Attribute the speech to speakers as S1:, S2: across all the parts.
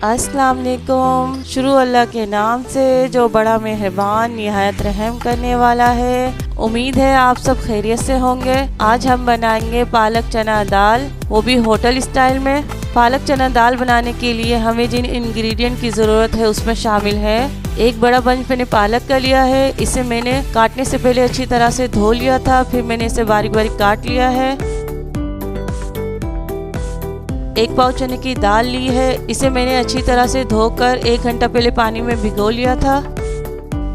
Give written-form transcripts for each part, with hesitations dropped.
S1: अस्सलाम वालेकुम। शुरू अल्लाह के नाम से जो बड़ा मेहरबान निहायत रहम करने वाला है। उम्मीद है आप सब खैरियत से होंगे। आज हम बनाएंगे पालक चना दाल, वो भी होटल स्टाइल में। पालक चना दाल बनाने के लिए हमें जिन इंग्रेडिएंट की ज़रूरत है उसमें शामिल है एक बड़ा बंच मैंने पालक का लिया है। इसे मैंने काटने से पहले अच्छी तरह से धो लिया था, फिर मैंने इसे बारीक बारीक काट लिया है। एक पाव चने की दाल ली है, इसे मैंने अच्छी तरह से धोकर 1 घंटा पहले पानी में भिगो लिया था।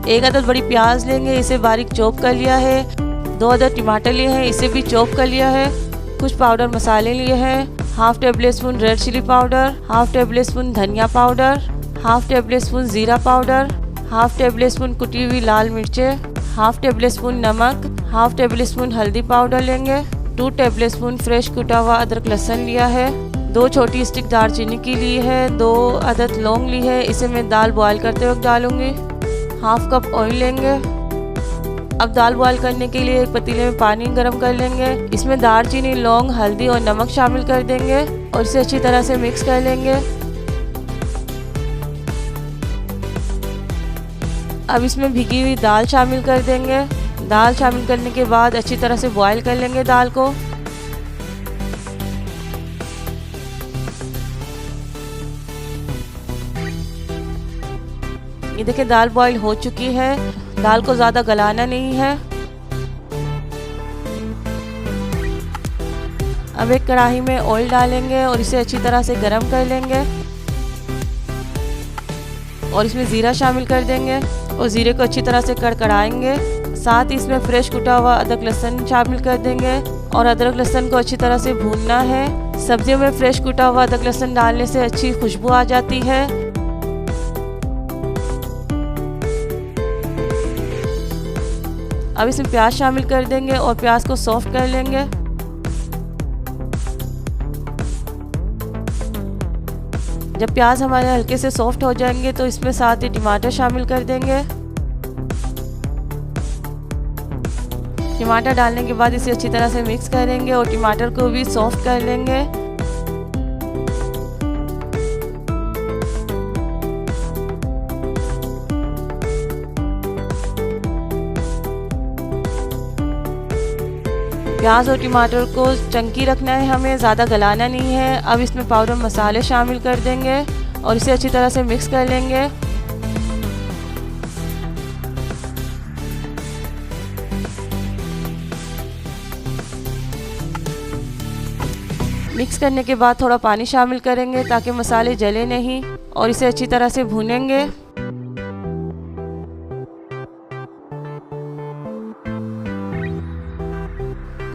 S1: एक अदद बड़ी प्याज लेंगे, इसे बारीक चॉप कर लिया है। 2 अदद टमाटर लिए हैं, इसे भी चॉप कर लिया है। कुछ पाउडर मसाले लिए हैं, half tablespoon red chilli powder, half tablespoon धनिया पाउडर, हाफ टेबल स्पून जीरा पाउडर, हाफ टेबल स्पून कुटी हुई लाल मिर्चें, हाफ टेबल स्पून नमक, हाफ टेबल स्पून हल्दी पाउडर लेंगे। 2 टेबल स्पून फ्रेश कुटा हुआ अदरक लहसुन लिया है। 2 छोटी स्टिक दालचीनी की ली है। 2 अदद लौंग ली है, इसे मैं दाल बॉयल करते वक्त डालूंगी। हाफ कप ऑयल लेंगे। अब दाल बॉयल करने के लिए एक पतीले में पानी गर्म कर लेंगे। इसमें दालचीनी, लौंग, हल्दी और नमक शामिल कर देंगे और इसे अच्छी तरह से मिक्स कर लेंगे। अब इसमें भिगी हुई दाल शामिल कर देंगे। दाल शामिल करने के बाद अच्छी तरह से बॉयल कर लेंगे दाल को। ये देखिए दाल बॉईल हो चुकी है। दाल को ज़्यादा गलाना नहीं है। अब एक कढ़ाई में ऑयल डालेंगे और इसे अच्छी तरह से गरम कर लेंगे और इसमें ज़ीरा शामिल कर देंगे और ज़ीरे को अच्छी तरह से कड़कड़ाएंगे। साथ ही इसमें फ्रेश कुटा हुआ अदरक लहसुन शामिल कर देंगे और अदरक लहसुन को अच्छी तरह से भूनना है। सब्जियों में फ्रेश कुटा हुआ अदरक लहसुन डालने से अच्छी खुशबू आ जाती है। अब इसमें प्याज शामिल कर देंगे और प्याज को सॉफ्ट कर लेंगे। जब प्याज हमारे हल्के से सॉफ्ट हो जाएंगे तो इसमें साथ ही टमाटर शामिल कर देंगे। टमाटर डालने के बाद इसे अच्छी तरह से मिक्स करेंगे और टमाटर को भी सॉफ्ट कर लेंगे। प्याज और टमाटर को चंकी रखना है, हमें ज़्यादा गलाना नहीं है। अब इसमें पाउडर मसाले शामिल कर देंगे और इसे अच्छी तरह से मिक्स कर लेंगे। मिक्स करने के बाद थोड़ा पानी शामिल करेंगे ताकि मसाले जले नहीं और इसे अच्छी तरह से भूनेंगे।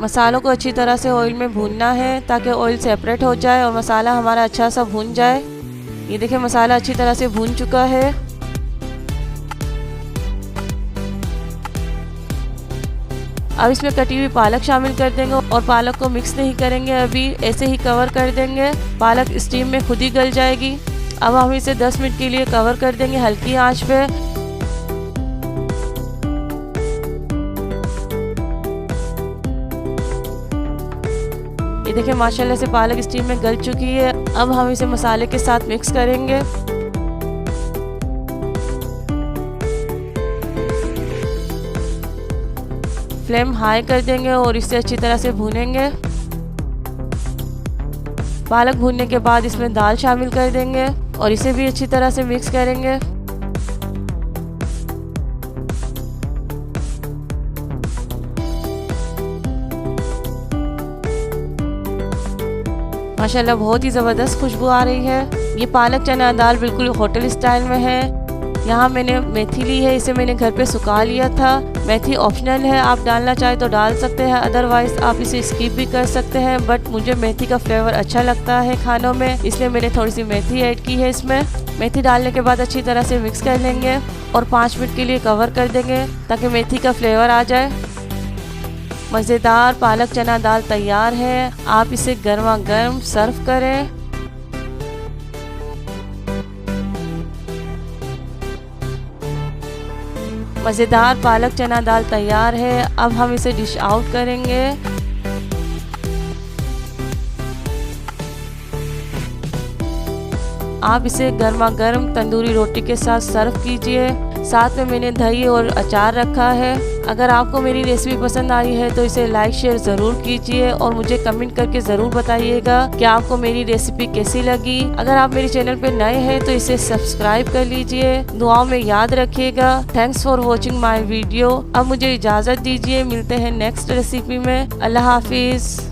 S1: मसालों को अच्छी तरह से ऑयल में भूनना है ताकि ऑयल सेपरेट हो जाए और मसाला हमारा अच्छा सा भून जाए। ये देखिए मसाला अच्छी तरह से भून चुका है। अब इसमें कटी हुई पालक शामिल कर देंगे और पालक को मिक्स नहीं करेंगे, अभी ऐसे ही कवर कर देंगे। पालक स्टीम में खुद ही गल जाएगी। अब हम इसे 10 मिनट के लिए कवर कर देंगे हल्की आंच पे। ये देखिए माशाल्लाह से पालक स्टीम में गल चुकी है। अब हम इसे मसाले के साथ मिक्स करेंगे। फ्लेम हाई कर देंगे और इसे अच्छी तरह से भूनेंगे। पालक भूनने के बाद इसमें दाल शामिल कर देंगे और इसे भी अच्छी तरह से मिक्स करेंगे। माशाल्लाह बहुत ही ज़बरदस्त खुशबू आ रही है। ये पालक चना दाल बिल्कुल होटल स्टाइल में है। यहाँ मैंने मेथी ली है, इसे मैंने घर पे सुखा लिया था। मेथी ऑप्शनल है, आप डालना चाहे तो डाल सकते हैं, अदरवाइज आप इसे स्किप भी कर सकते हैं। बट मुझे मेथी का फ्लेवर अच्छा लगता है खानों में, इसलिए मैंने थोड़ी सी मेथी ऐड की है इसमें। मेथी डालने के बाद अच्छी तरह से मिक्स कर लेंगे और 5 मिनट के लिए कवर कर देंगे ताकि मेथी का फ्लेवर आ जाए। मज़ेदार पालक चना दाल तैयार है। आप इसे गर्मा गर्म सर्व करें। मज़ेदार पालक चना दाल तैयार है। अब हम इसे डिश आउट करेंगे। आप इसे गर्मा गर्म तंदूरी रोटी के साथ सर्व कीजिए। साथ में मैंने दही और अचार रखा है। अगर आपको मेरी रेसिपी पसंद आई है तो इसे लाइक शेयर ज़रूर कीजिए और मुझे कमेंट करके ज़रूर बताइएगा कि आपको मेरी रेसिपी कैसी लगी। अगर आप मेरे चैनल पे नए हैं तो इसे सब्सक्राइब कर लीजिए। दुआओं में याद रखिएगा। Thanks for watching my video. अब मुझे इजाज़त दीजिए, मिलते हैं नेक्स्ट रेसिपी में। अल्लाह हाफिज़।